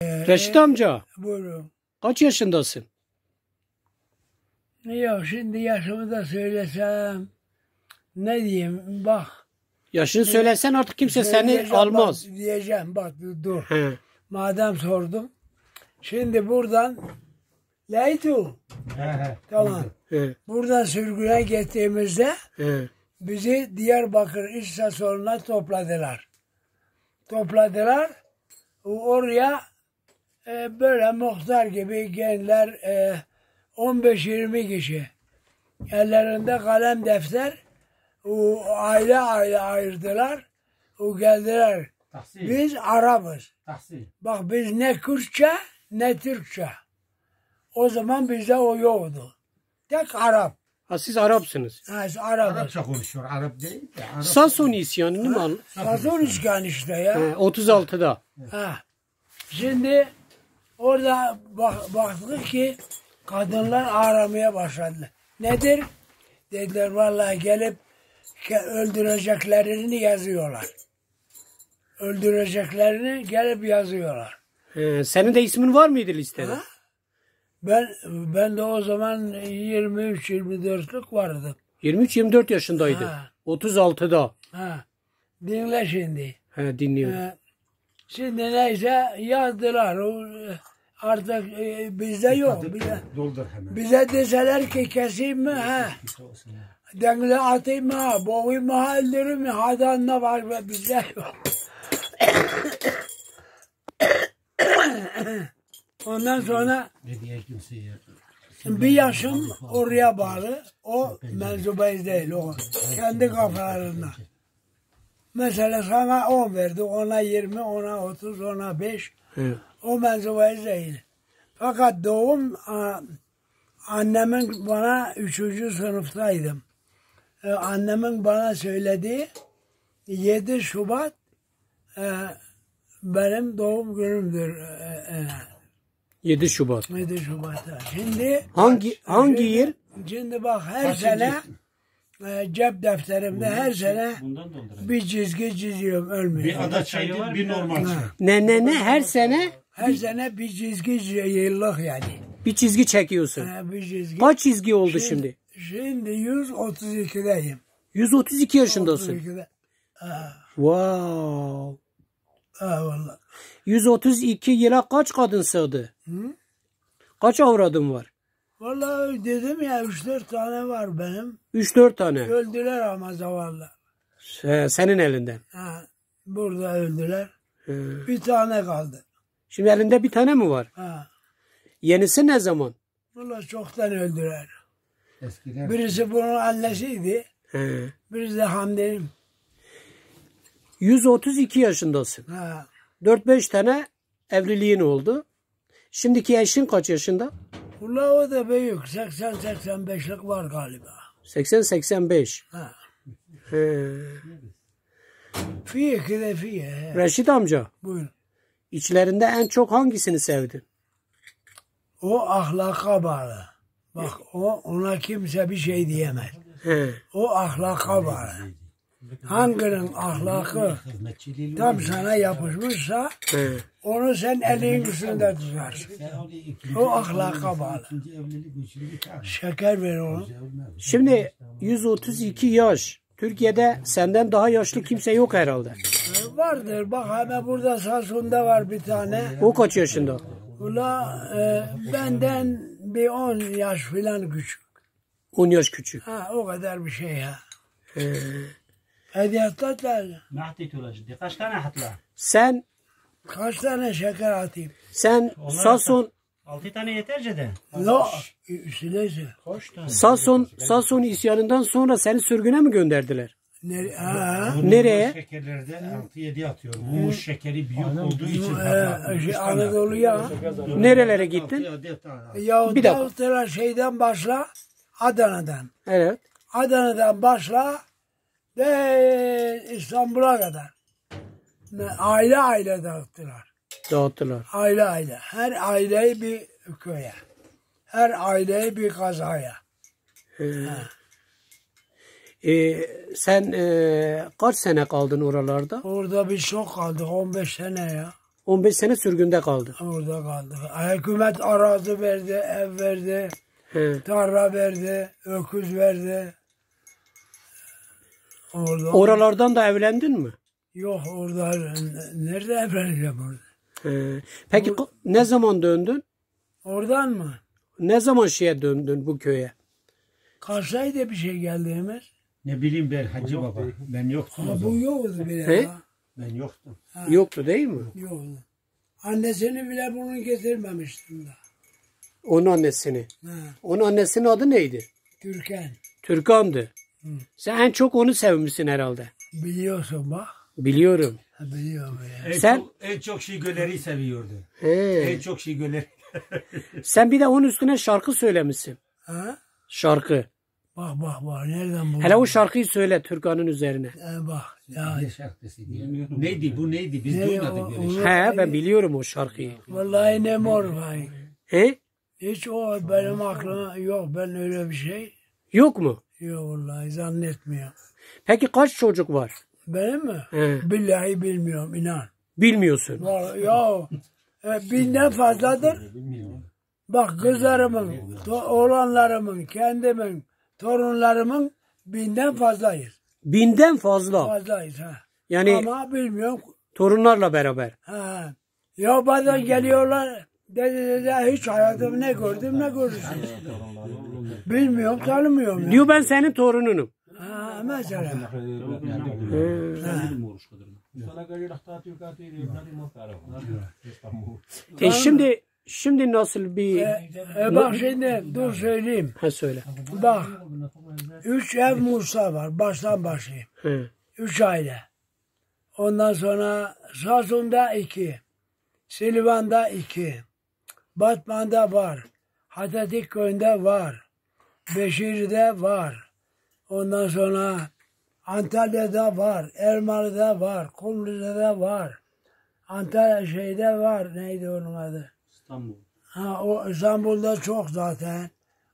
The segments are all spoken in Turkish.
Reşit amca, Buyurun. kaç yaşındasın? Ya şimdi yaşımı da söylesem ne diyeyim bak. Yaşını söylesen artık kimse seni Söyleyeceğim, almaz. Bak, diyeceğim bak dur. He. Madem sordum. Şimdi buradan Leytu. Tamam. He. Buradan sürgüne gittiğimizde He. bizi Diyarbakır İstasyonuna topladılar. Oraya böyle muhtar gibi gençler 15-20 kişi. Ellerinde kalem defter. Aile ayırdılar. Geldiler. Biz Arapız. Bak biz ne Kürtçe ne Türkçe. O zaman bizde o yoktu. Tek Arap. Ha, siz Arapsınız. Ha, Arapız. Arapça konuşuyor, Arap değil de. Arap. Sason isyanını mı aldın? Sazon iskan işte ya. 36'da. Ha. Şimdi orada baktık ki kadınlar aramaya başladılar. Nedir? Dediler vallahi gelip öldüreceklerini yazıyorlar. Öldüreceklerini gelip yazıyorlar. Senin de ismin var mıydı listede? Ha? Ben de o zaman 23-24'lük vardım. 23-24 yaşındaydın. Ha. 36'da. Ha. Dinle şimdi. He, dinliyorum. Şimdi neyse yazdılar. Artık bizde yok. Doldur hemen. Bize deseler ki keseyim mi? Ha. Dengle atayım mı? Ha. Boğayım mı? Ha. Öldürürüm mü? Hadi anla var. Bizde yok. Ondan sonra Ne diye kimseye. bir yaşım oraya bağlı. O menzubeyiz değil. O kendi kafalarında. Mesela sana 10 verdi. Ona 20, ona 30, ona 5. He. O menzubeyiz değil. Fakat doğum annemin bana 3. sınıftaydım. Annemin bana söylediği 7 Şubat benim doğum günümdür. 7 Şubat. 7 Şubat'ta. Şimdi Hangi yer? Şimdi bak her sene cep defterimde her sene bir çizgi çiziyorum ölmüyor. Bir ada çaydı, bir normal çay. Ne her sene Her sene bir çizgi yıllık yani. bir çizgi çekiyorsun. Bir çizgi. Kaç çizgi oldu şimdi? Şimdi 132'deyim. 132 yaşındasın. 32'de. Wow. Vallahi. 132 yıla kaç kadın sığdı? Kaç avradın var? Vallahi dedim ya 3-4 tane var benim. 3-4 tane. Öldüler ama zavallı. Senin elinden. Burada öldüler. Bir tane kaldı. Şimdi elinde bir tane mi var? Ha. Yenisi ne zaman? Vallahi çoktan öldüler. Eskiden. Birisi bunun annesiydi. He. Birisi de Hamdi'nin. 132 yaşındasın. Ha. 4-5 tane evliliğin oldu. Şimdiki eşin kaç yaşında? Vallahi o da büyük. 80-85'lik var galiba. 80-85. Ha. He. Fiye kide fiye. Reşit amca, Buyurun. içlerinde en çok hangisini sevdin? O ahlaka bağlı. Bak ona kimse bir şey diyemez. He. O ahlaka bağlı. Hanginin ahlakı tam sana yapışmışsa He. onu sen elin üstünde tutarsın. O ahlaka bağlı. Şeker ver onu. Şimdi 132 yaş. Türkiye'de senden daha yaşlı kimse yok herhalde. Vardır. Bak hemen burada Samsun'da var bir tane. O kaç yaşında? Ula benden bir 10 yaş filan küçük. 10 yaş küçük. Ha o kadar bir şey ya. He. Hediyatlar lazım. Kaç tane hatla? Sen Kaç tane şeker atayım? Sason 6 tane yeterce de. No, üstüneyse. Sason isyanından sonra seni sürgüne mi gönderdiler? Nereye? Şekerlerde 6-7 atıyorum. Bu şekeri büyük olduğu için. Anadolu'ya. Nerelere gittin? Ya Bir dakika. dağıtılan şeyden başla. Adana'dan. Evet. Adana'dan başla. De İstanbul'a kadar. Aile aile dağıttılar. Dağıttılar. Aile aile. Her aileyi bir köye. Her aileyi bir kazaya. Sen kaç sene kaldın oralarda? Orada bir çok kaldık. 15 sene ya. 15 sene sürgünde kaldı. Orada kaldık. Hükümet arazi verdi, ev verdi, He. tarla verdi, öküz verdi. Orada. Oralardan da evlendin mi? Yok orada. Nerede evleneceğim orada? He. Peki ne zaman döndün? Oradan mı? Ne zaman şeye döndün bu köye? Kaçsaydı bir şey geldiğimiz. Ne bileyim ben Hacı Baba. Ben yoktum o Ama bu zaman. yoktu bile. He? Ya. Ben yoktum. Yoktu değil mi? Yoktu. Annesini bile bunu getirmemiştim da. Onun annesini. Ha, Onun annesinin adı neydi? Türkan. Türkan'dı. Sen en çok onu sevmişsin herhalde. Biliyorsun bak. Biliyorum. Ha, biliyorum ya. Sen- En çok Şigöler'i seviyordu. He. En çok Şigöler'i. Sen bir de onun üstüne şarkı söylemişsin. Ha? Şarkı. Bak bak nereden buldun? Hele o şarkıyı söyle Türkan'ın üzerine. Bak ya. Ne şarkısı diye. Neydi bu neydi? Biz Ne duymadık o- böyle o- şey. He, ben biliyorum o şarkıyı. Vallahi ne mor vay. He? Hiç o benim aklıma yok. Ben öyle bir şey Yok mu? yok vallahi zannetmiyorum. Peki kaç çocuk var? Benim mi? He. Billahi bilmiyorum inan. Bilmiyorsun. Var, ya binden fazladır. Bak kızlarımın, oğlanlarımın, kendimin, torunlarımın binden fazlayız. 1000'den fazla. Fazlayız ha. Yani Ama bilmiyorum. torunlarla beraber. Ha. Ya bazen geliyorlar. Dede hiç hayatımda ne gördüm ne görürsün. Bilmiyorum tanımıyorum. Ya. Diyor ben senin torununum. Ha, mesela. Şimdi nasıl bir... Bak şimdi dur söyleyeyim. Ha söyle. Bak 3 ev Musa var baştan başlayayım. He. 3 aile. Ondan sonra Samsun'da 2. Silvan'da 2. Batman'da var. Hatatik köyünde var. Beşir'de var. Ondan sonra Antalya'da var. Elmalı'da var. Kumlu'da var. Antalya şeyde var. Neydi onun adı? İstanbul. Ha, o İstanbul'da çok zaten.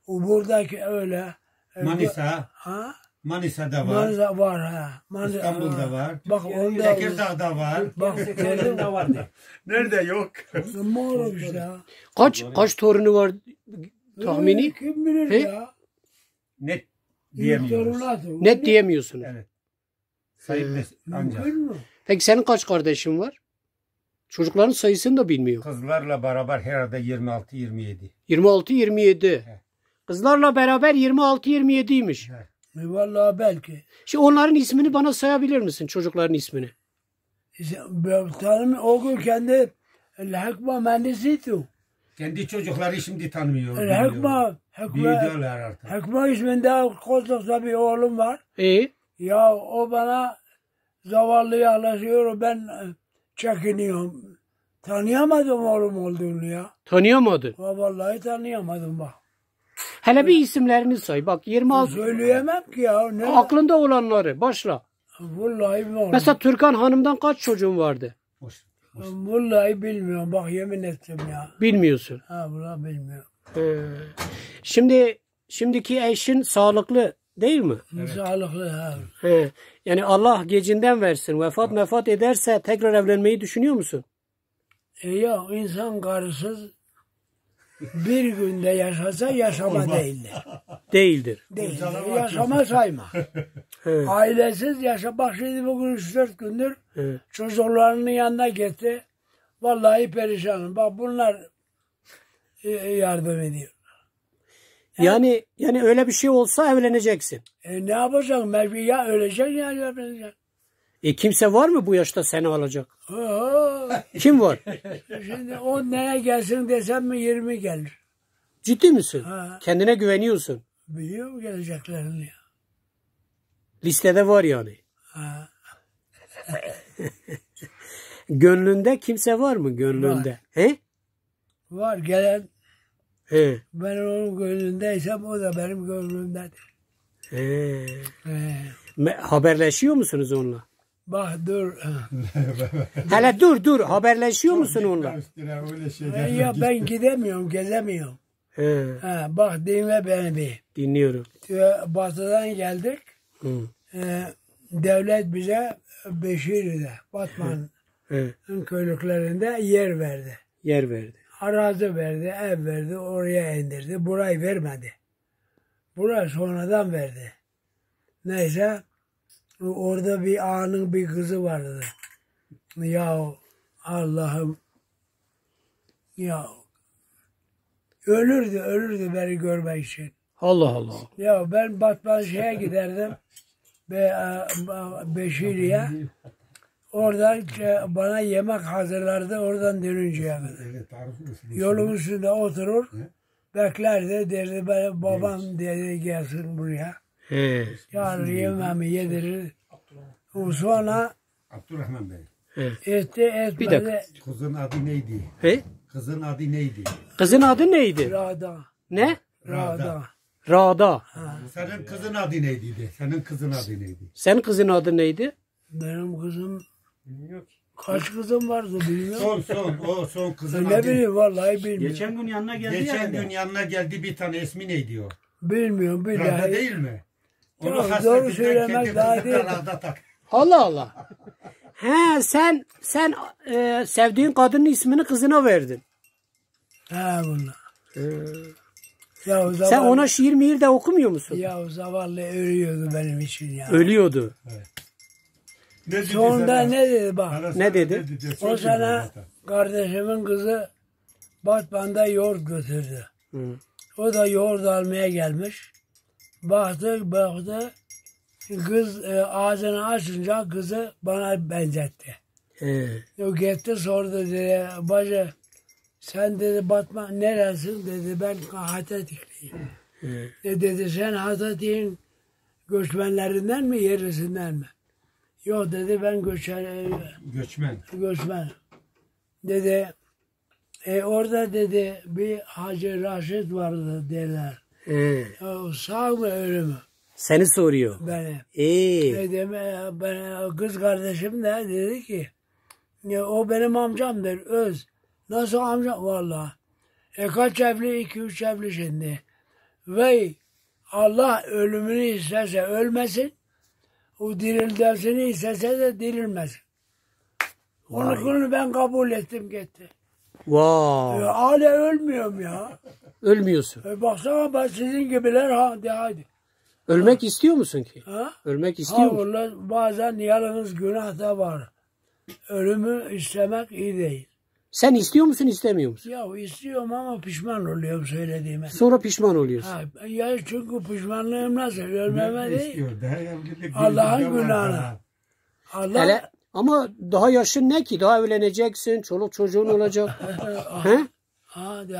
O buradaki öyle. Manisa. Ha? Manisa'da var. Manisa var ha. İstanbul'da var. Bak onda Tekirdağ'da var. bak Nerede vardı? Nerede yok? mor işte ha. Kaç torunu var tahmini? Kim bilir He? ya. Net İlk diyemiyoruz. torunatı. Net diyemiyorsunuz. Evet. Sayıp ancak. Mümkün mü? Peki senin kaç kardeşin var? Çocukların sayısını da bilmiyor. Kızlarla beraber herhalde 26-27. 26-27. Kızlarla beraber 26-27'ymiş. Vallahi belki. Şimdi onların ismini bana sayabilir misin? Çocukların ismini. Tanım o gün kendi el-hikma mühendisiydi. Kendi çocukları şimdi tanımıyor. El-hikma Büyüdüler artık. Hikma isminde Kozluk'ta bir oğlum var. Ya o bana zavallı yaklaşıyor. Ben çekiniyorum. Tanıyamadım oğlum olduğunu ya. Tanıyamadın. Vallahi tanıyamadım bak. Hele bir isimlerini say. Bak 26. Söyleyemem ki ya. Ne? Aklında olanları başla. Vallahi bilmiyorum. Mesela Türkan Hanım'dan kaç çocuğun vardı? Boş. Vallahi bilmiyorum. Bak yemin ettim ya. Bilmiyorsun. Ha vallahi bilmiyorum. Şimdiki eşin sağlıklı değil mi? Sağlıklı ha. Yani Allah gecinden versin. Vefat ederse tekrar evlenmeyi düşünüyor musun? Ya insan karısız bir günde yaşasa yaşama değildir. Değildir. Değildir. Yaşama sayma. Ailesiz yaşa. Bak şimdi bugün 3-4 gündür çocuklarının yanına gitti. Vallahi perişanım. Bak bunlar yardım ediyor. Yani öyle bir şey olsa evleneceksin. Ne yapacaksın? Mecbur ya öleceksin ya evleneceksin. Kimse var mı bu yaşta seni alacak? Oo. Kim var? Şimdi 10 neye gelsin desem mi 20 gelir. Ciddi misin? Ha. Kendine güveniyorsun. Biliyor mu geleceklerini ya? Listede var yani. Ha. Gönlünde kimse var mı gönlünde? Var. He? Var gelen He. ben onun gönlündeysem o da benim gönlümdedir. He. He. Haberleşiyor musunuz onunla? Bak dur. Hele dur haberleşiyor musun onunla? Ya ben gidemiyorum, gezemiyorum. He. Ha, bak dinle beni bir. Dinliyorum. Batı'dan geldik. Hı. Devlet bize Beşir'de, Batman He. Köylüklerinde yer verdi. Yer verdi. Arazi verdi, ev verdi, oraya indirdi. Burayı vermedi. Burayı sonradan verdi. Neyse, orada bir ağanın bir kızı vardı. Ya Allah'ım, ya ölürdü beni görmek için. Allah Allah. Ya ben Batmanşehir'e giderdim. Beşiri'ye. Oradan bana yemek hazırlardı oradan dönünceye kadar. Yolun üstünde oturur, beklerdi, derdi babam dedi gelsin buraya. He. Yani yemeğimi yedirir. Sonra Abdurrahman Bey. etmedi. Bir dakika. Kızın adı neydi? He? Kızın adı neydi? Kızın adı neydi? Rada. Ne? Rada. Rada. Senin kızın adı neydi de? Senin kızın adı neydi? Senin kızın adı neydi? Benim kızım kaç kızım vardı bilmiyorum. Son kızın Ne adı. bileyim vallahi bilmiyorum. Geçen gün yanına geldi Geçen ya. gün yanına geldi bir tane ismi neydi o? Bilmiyorum Rahda billahi. değil mi? Ya, Onu doğru hasretinden söylemek kendi daha kızına değil. Rahda tak. Allah Allah. He sen sevdiğin kadının ismini kızına verdin. Ha bunlar. Ya o Sen zavallı, ona şiir mihir de okumuyor musun? ya o zavallı ölüyordu benim için ya. Ölüyordu. Ne dedi Sonunda sana? ne dedi bak. Sana Ne dedi? O Söyle sene zaten. kardeşimin kızı Batman'da yoğurt götürdü. Hı. O da yoğurt almaya gelmiş. Baktı. Kız ağzını açınca kızı bana benzetti. He. O gitti sordu dedi. Bacı sen dedi Batman neresin dedi. Ben Hatatikliyim. Dedi sen Hatatik'in göçmenlerinden mi yerlisinden mi? Yok dedi ben Göçmen. Dedi orada dedi bir Hacı Raşit vardı derler. He. O sağ mı ölü mü? Seni soruyor. Beni. İyi. Ben, kız kardeşim de dedi ki ya, o benim amcamdır öz. Nasıl amcam? Vallahi. Kaç evli? 2-3 evli şimdi. Ve Allah ölümünü isterse ölmesin. O dirilmesini istese de dirilmesin. Onu ben kabul ettim gitti. Vay. Hala ölmüyorum ya. Ölmüyorsun. Baksana ben sizin gibiler hadi. Ölmek istiyor musun ki? Ha? Ölmek istiyor musun? Vallahi bazen yalnız günah da var. Ölümü istemek iyi değil. Sen istiyor musun istemiyor musun? Ya istiyorum ama pişman oluyorum söylediğime. Sonra pişman oluyorsun. Ha, ya çünkü pişmanlığım nasıl? Ölmeme değil. İstiyor. Daha evlilik Allah'ın gözünde var günahına. daha. Allah Hele ama daha yaşın ne ki? Daha evleneceksin, çoluk çocuğun olacak. He? hadi.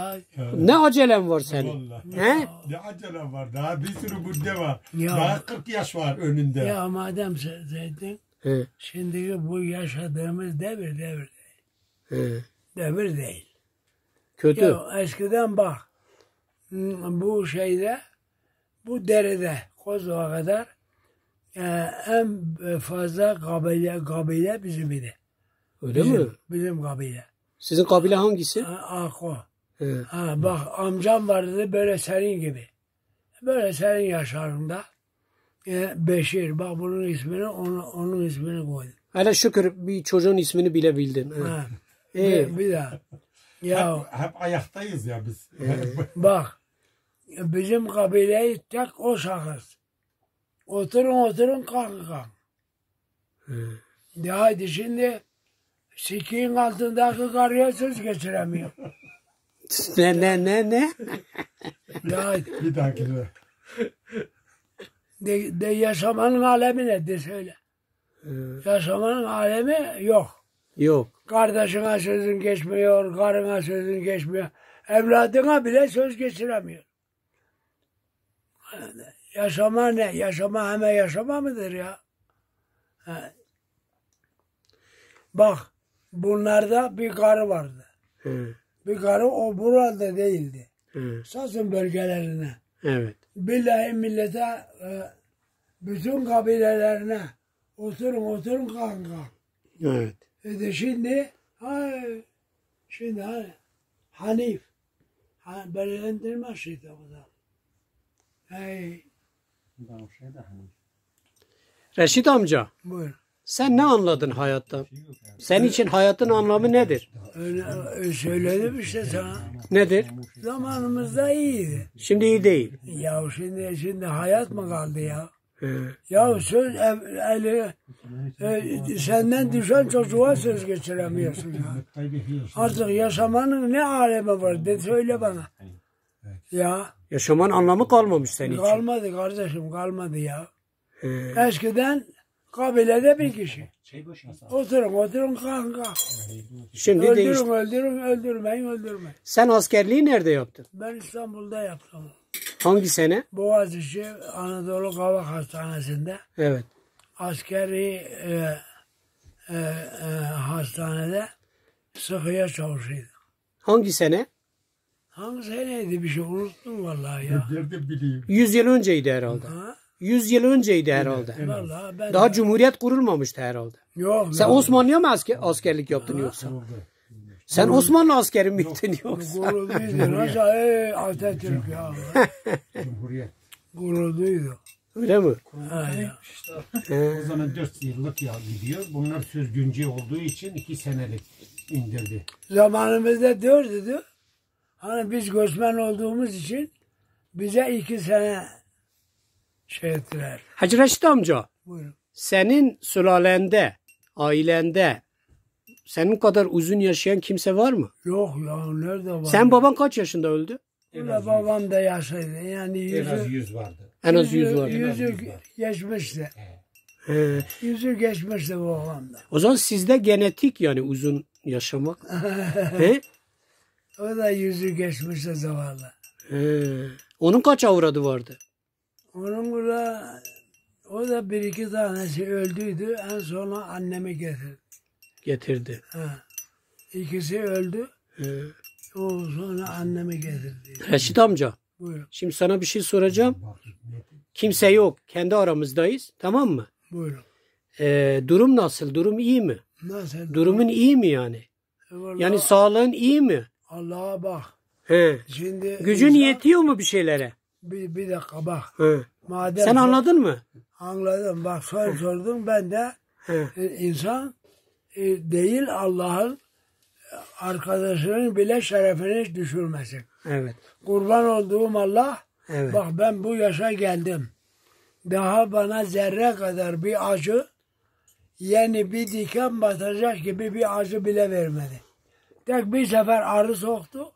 Ne acelen var senin? Vallahi. He? Ne acele var. Daha bir sürü müddet var. Ya. Daha 40 yaş var önünde. Ya madem sevdin, He. şimdi bu yaşadığımız devir değil. He. Devir değil. Kötü. Ya eskiden bak, bu şeyde, bu derede Kozluğa kadar en fazla kabile bizim idi. Öyle mi? Bizim kabile. Sizin kabile hangisi? Ako. He. Ha, bak amcam vardı böyle senin gibi. Böyle senin yaşlarında. Beşir. Bak bunun ismini onun ismini koydum. Hele şükür bir çocuğun ismini bilebildin. He. Ha. İyi. Bir daha. Ya Hep ayaktayız ya biz. bak bizim kabileyi tek o şahıs. Oturun kalkın. De hadi şimdi sikiğin altındaki karıya söz geçiremiyor. Ne? De hadi. Bir dahakine. De yaşamanın alemi nedir söyle. Yaşamanın alemi yok. Yok. Kardeşine sözün geçmiyor, karına sözün geçmiyor. Evladına bile söz geçiremiyor. Yaşama ne? Yaşama hemen yaşama mıdır ya? Ha. Bak, bunlarda bir karı vardı. He. Bir karı o burada değildi. He. Sazın bölgelerine. Evet. Billahi millete, bütün kabilelerine oturun kanka. Evet. Şimdi Hanif. Böyle indirmez şeyde bu da. Hey, Reşit amca. buyur. Sen ne anladın hayattan? Senin için hayatın anlamı nedir? Öyle söyledim işte sana. Nedir? Zamanımızda iyiydi. Şimdi iyi değil. Ya şimdi hayat mı kaldı ya? He. Ya söz senden düşen çocuğa söz geçiremiyorsun ya. Artık yaşamanın ne alemi var de söyle bana. Ya Yaşamanın anlamı kalmamış senin için. kalmadı kardeşim kalmadı ya. He. Eskiden kabilede bir kişi. Oturun kanka. Şimdi değişti. Öldürmeyin. Sen askerliği nerede yaptın? Ben İstanbul'da yaptım. Hangi sene? Boğaziçi Anadolu Kavak Hastanesi'nde Evet. askeri hastanede sıhhiye çavuşuydu. Hangi sene? Hangi seneydi bir şey unuttum vallahi ya. 100 yıl önceydi herhalde. Ha? 100 yıl önceydi herhalde. Vallahi ben Daha Cumhuriyet kurulmamıştı herhalde. yok. Sen Osmanlı'ya mı askerlik yaptın yoksa? Sen Osmanlı askeri miydin yoksa? Gururluydu. Nasıl Atatürk ya. Gururluydu. Öyle mi? Ha, ya. O zaman 4 yıllık ya gidiyor. Bunlar söz güncel olduğu için 2 senelik indirdi. Zamanımızda 4 idi. Hani biz göçmen olduğumuz için bize 2 sene şey ettiler. Hacı Reşit amca, Buyurun. senin sülalende, ailende senin kadar uzun yaşayan kimse var mı? Yok ya nerede var? Sen baban kaç yaşında öldü? Ula babam da yaşaydı. Yani En az yüzü, 100 vardı. En az 100 var. yüzü geçmişti. He. Yüzü geçmişti babam da. O zaman sizde genetik yani uzun yaşamak. He? O da yüzü geçmişti zavallı. He. Onun kaç avradı vardı? Onun burada o da 1-2 tanesi öldüydü. En sona annemi getirdi. Getirdi. Ha. İkisi öldü. He. O sonra annemi getirdi. Reşit amca, Buyurun. şimdi sana bir şey soracağım. Kimse yok. Kendi aramızdayız. Tamam mı? Buyurun. Durum nasıl? Durum iyi mi? Nasıl? Durumun iyi mi yani? Vallahi Yani sağlığın iyi mi? Allah'a bak. He. Şimdi Gücün insan- yetiyor mu bir şeylere? bir dakika bak. He. Madem Sen anladın mı? Anladım. Bak sordum ben de He. insan değil Allah'ın arkadaşının bile şerefini düşürmesin. Evet. Kurban olduğum Allah Evet. bak ben bu yaşa geldim. Daha bana zerre kadar bir acı yani bir diken batacak gibi bir acı bile vermedi. Tek bir sefer arı soktu.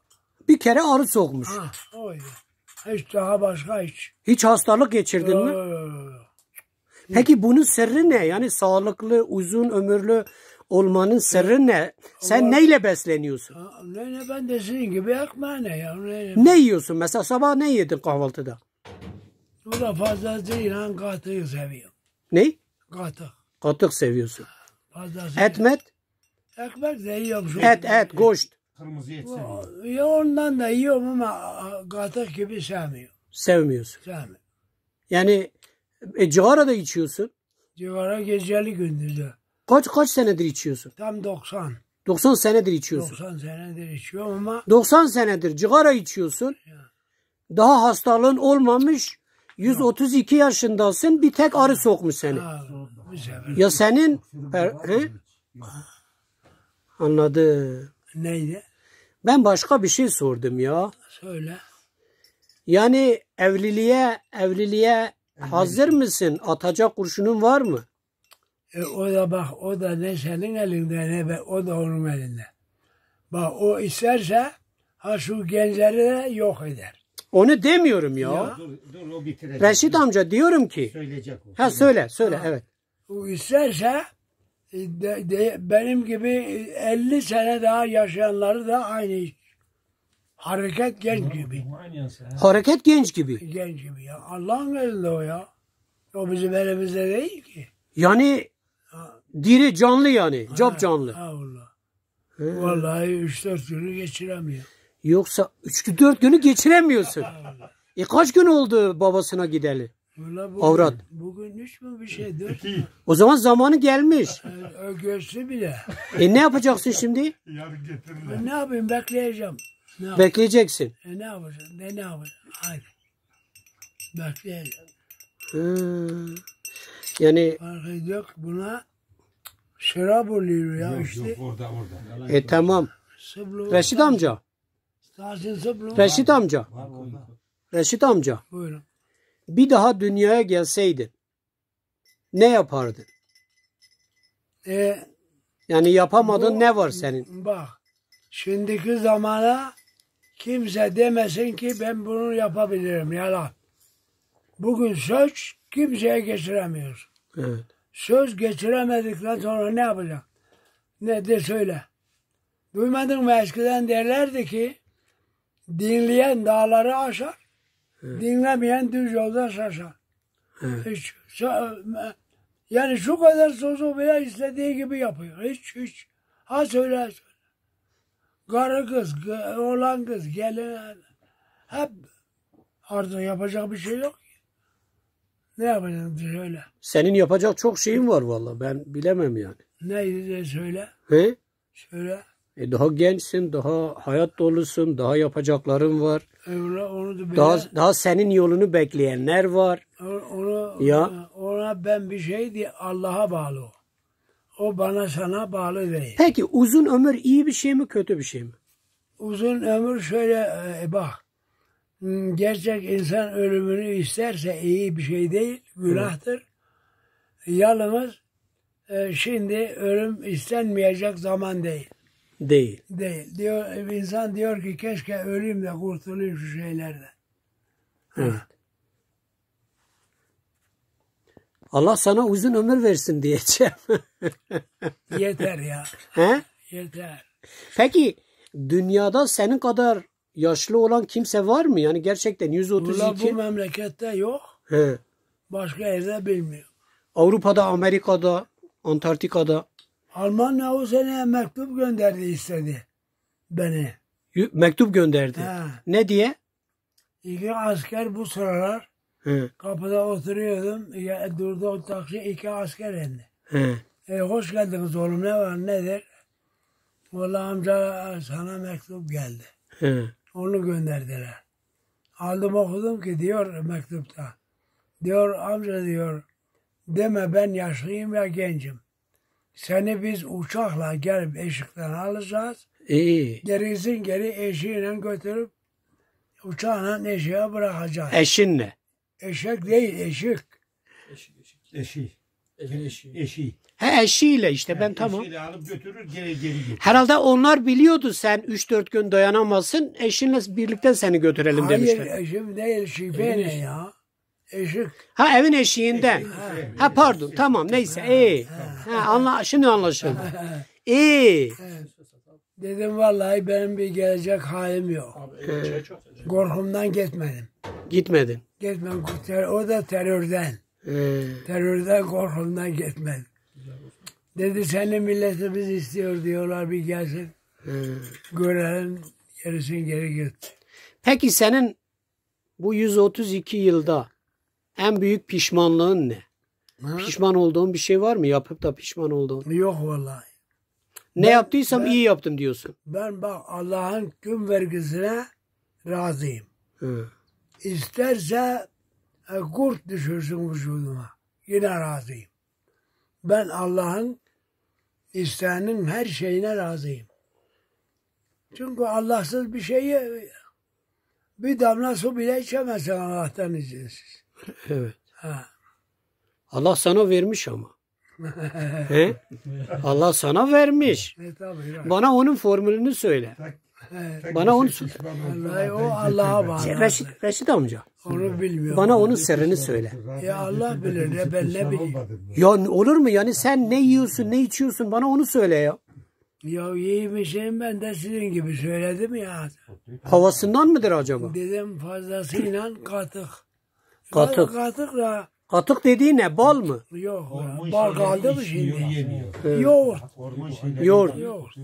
Bir kere arı sokmuş. Ha, oydu. Hiç daha başka hiç. Hiç hastalık geçirdin mi? Peki bunun sırrı ne? Yani sağlıklı, uzun ömürlü olmanın sırrı ne? Sen neyle besleniyorsun? Ne ben de sizin gibi ekmeğine ya. Ne yiyorsun? Mesela sabah ne yedin kahvaltıda? Bu da fazlasıyla katıyı seviyorum. Ne? Katı. Katık seviyorsun. Fazlası. Et met? Ekmek de yiyorum. Şu Et, goşt. Kırmızı et seviyor. Ya ondan da yiyorum ama katık gibi sevmiyorum. Sevmiyorsun. Sevmiyorum. Yani cigara da içiyorsun. Cigara geceli gündüzü. Kaç senedir içiyorsun? Tam 90. 90 senedir içiyorsun. 90 senedir içiyorum ama 90 senedir cigara içiyorsun. Daha hastalığın olmamış. 132 yaşındasın. Bir tek arı sokmuş seni. bir sefer. Ya senin... He? Anladım. Neydi? Ben başka bir şey sordum ya. Söyle. Yani evliliğe hazır mısın? Atacak kurşunun var mı? O da bak o da ne senin elinde ne o da onun elinde. Bak o isterse ha şu gençleri de yok eder. Onu demiyorum ya. Dur o bitirecek. Reşit amca diyorum ki. Söyleyecek o. Ha söyle evet. O isterse benim gibi 50 sene daha yaşayanları da aynı hareket genç gibi. Hareket genç gibi. Genç gibi ya. Allah'ın elinde o ya. O bizim elimizde değil ki. Yani diri canlı yani. Cap canlı. Allah. Vallahi 3-4 günü geçiremiyor. Yoksa 3-4 günü geçiremiyorsun. Kaç gün oldu babasına gideli? Avrat. Bugün 3 mü bir şey 4. O zaman zamanı gelmiş. Göçtü bile. Ne yapacaksın şimdi? Ne yapayım bekleyeceğim. Bekleyeceksin. Ne yapacağım? Ne yapacağım? Haydi. Bekleyeceğim. Yani Farkı yok buna. Şarap oluyor ya Yok işte. yok orada. Tamam. Sıblu. Reşit amca. Tahsin Sıblu. Reşit amca. Reşit amca. Buyurun. Bir daha dünyaya gelseydin ne yapardın? Yani yapamadın ne var senin? Bak. Şimdiki zamana kimse demesin ki ben bunu yapabilirim. Yalan. Bugün söz kimseye geçiremiyor. Evet. Söz geçiremedikten sonra ne yapacak? Ne de söyle. Duymadın mı eskiden derlerdi ki dinleyen dağları aşar, dinlemeyen düz yolda şaşar. Evet. Hiç, yani şu kadar sözü bile istediği gibi yapıyor. Hiç. Ha söyle. Karı kız, oğlan kız, gelin hep artık yapacak bir şey yok ki. Ne yapacaksın söyle. Senin yapacak çok şeyin var vallahi. Ben bilemem yani. Neydi de söyle. He? Söyle. Daha gençsin, daha hayat dolusun, daha yapacakların var. Öyle onu da böyle. Daha senin yolunu bekleyenler var. Ona ben bir şey diye Allah'a bağlı o. O bana sana bağlı değil. Peki uzun ömür iyi bir şey mi kötü bir şey mi? Uzun ömür şöyle bak. Gerçek insan ölümünü isterse iyi bir şey değil, günahtır. Yalnız şimdi ölüm istenmeyecek zaman değil. Değil. Değil. İnsan diyor ki keşke öleyim de kurtulayım şu şeylerden. Evet. Allah sana uzun ömür versin diyeceğim. Yeter ya. He? Yeter. Peki dünyada senin kadar yaşlı olan kimse var mı? Yani gerçekten Ulan 132. bu memlekette yok. He. Başka yerde bilmiyor. Avrupa'da, Amerika'da, Antarktika'da Almanya o sene mektup gönderdi istedi beni. mektup gönderdi. He. Ne diye? İki asker bu sıralar He. kapıda oturuyordum. Durdu o taksi, iki asker indi. He. Hoş geldiniz oğlum, ne var nedir? Vallahi amca sana mektup geldi. He. Onu gönderdiler. Aldım okudum ki diyor mektupta. Diyor amca diyor deme ben yaşlıyım ya gencim. Seni biz uçakla gelip Eşik'ten alacağız. İyi. Gerisin geri eşiğiyle götürüp uçağla eşeğe bırakacağız. Eşinle. Eşek değil eşik. Eşi. Eşi. He eşiyle işte ben tamam. Eşiyle alıp götürür geri getir. Herhalde onlar biliyordu sen 3-4 gün dayanamazsın. Eşinle birlikte seni götürelim demişler. Hayır eşim değil şife ne ya? Eşik. Ha evin eşiğinden. Ha pardon tamam neyse. Şimdi anlaşıldı. İyi. Dedim vallahi benim bir gelecek halim yok. Korkumdan gitmedim. Gitmedin. Gitmem. O da terörden. Terörden korkumdan gitmedim. Dedi senin milletimiz istiyor diyorlar bir gelsin. Görelim gerisin geri git. Peki senin bu 132 yılda en büyük pişmanlığın ne? Pişman olduğun bir şey var mı? Yapıp da pişman olduğun. Yok vallahi. Ne yaptıysam iyi yaptım diyorsun. Ben bak Allah'ın gün vergisine razıyım. Hı. İsterse kurt düşürsün vücuduma. Yine razıyım. Ben Allah'ın isteğinin her şeyine razıyım. Çünkü Allahsız bir şeyi bir damla su bile içemezsin Allah'tan izinsiz. Evet. Ha. Allah sana vermiş ama. He? Allah sana vermiş. Tabii ya. Bana onun formülünü söyle. Bana onu Vallahi o Allah'a bağlı. Reşit amca. Onu bilmiyorum. Bana onun sırrını söyle. Ya Allah bilir ya ben ne bileyim. Ya olur mu yani sen ne yiyorsun ne içiyorsun bana onu söyle ya. Ya yemişim ben de sizin gibi söyledim ya. Havasından mıdır acaba? Dedim fazlasıyla katık. Katık. Katıkla Katık dediği ne? Bal mı? yok. Bal kaldı mı şimdi? Yemiyor. Yoğurt. Orman şeyleri Yoğurt. Yoğurt.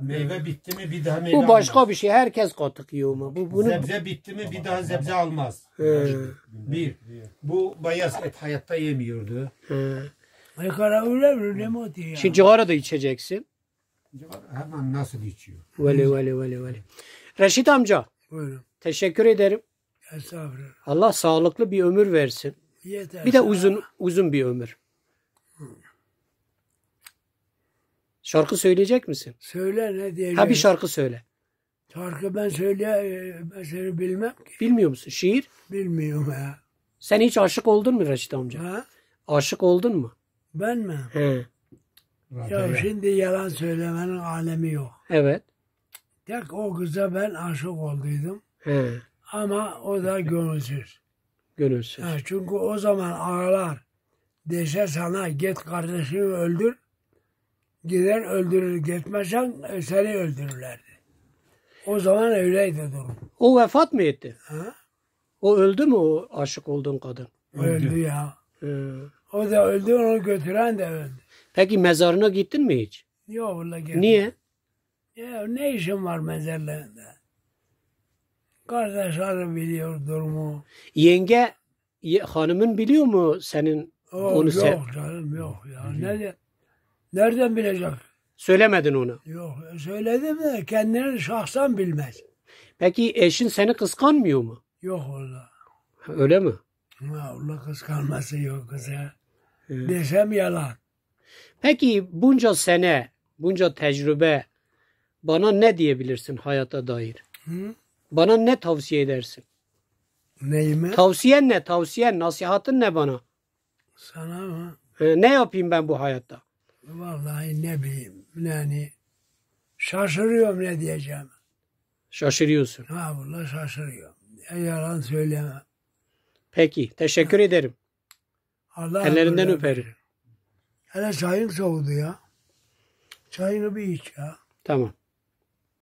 Meyve bitti mi bir daha meyve Bu başka almaz. bir şey. Herkes katık yiyor mu? Bunu Sebze bitti mi bir daha sebze almaz. Bir. Bu bayaz et hayatta yemiyordu. Kara öyle mi? Ne mi diyor? Şimdi cigara da içeceksin. Hemen nasıl içiyor? Veli. Reşit amca Buyurun. teşekkür ederim. Estağfurullah. Allah sağlıklı bir ömür versin. Yeter. Bir de uzun bir ömür. Şarkı söyleyecek misin? Söyle ne diyeceğim. Ha bir şarkı söyle. Şarkı ben seni bilmem ki. Bilmiyor musun? Şiir? Bilmiyorum ya. Sen hiç aşık oldun mu Reşit amca? Ha? Aşık oldun mu? Ben mi? He. Ya şimdi yalan söylemenin alemi yok. Evet. Tek o kıza ben aşık olduydum. He. Ama o da gönülsüz. Gönülsüz. Ha, çünkü o zaman ağalar dese sana git kardeşini öldür. Gider öldürür. Gitmezsen seni öldürürlerdi. O zaman öyleydi durum. O vefat mı etti? Ha? O öldü mü o aşık olduğun kadın? Öldü ya. He. O da öldü, onu götüren de öldü. Peki mezarına gittin mi hiç? Yok valla gitmedi. Niye? Ya ne işin var mezarlarında? Kardeşlerim biliyor durumu. Yenge hanımın biliyor mu senin onu Yok canım yok ya. Nereden bilecek? söylemedin ona. Yok söyledim de kendini şahsen bilmez. Peki eşin seni kıskanmıyor mu? Yok valla. Öyle mi? Allah kıskanması yok kıza. Desem yalan. Peki bunca sene, bunca tecrübe bana ne diyebilirsin hayata dair? Hı? Bana ne tavsiye edersin? Neyime? Tavsiyen ne? Tavsiyen, nasihatın ne bana? Sana mı? Ne yapayım ben bu hayatta? Vallahi ne bileyim. Yani şaşırıyorum ne diyeceğim. Şaşırıyorsun. Ha vallahi şaşırıyorum. Yalan söylemem. Peki, teşekkür ederim. Allah Ellerinden ömür öperim. verir. Hele çayın soğudu ya. Çayını bir iç ya. Tamam.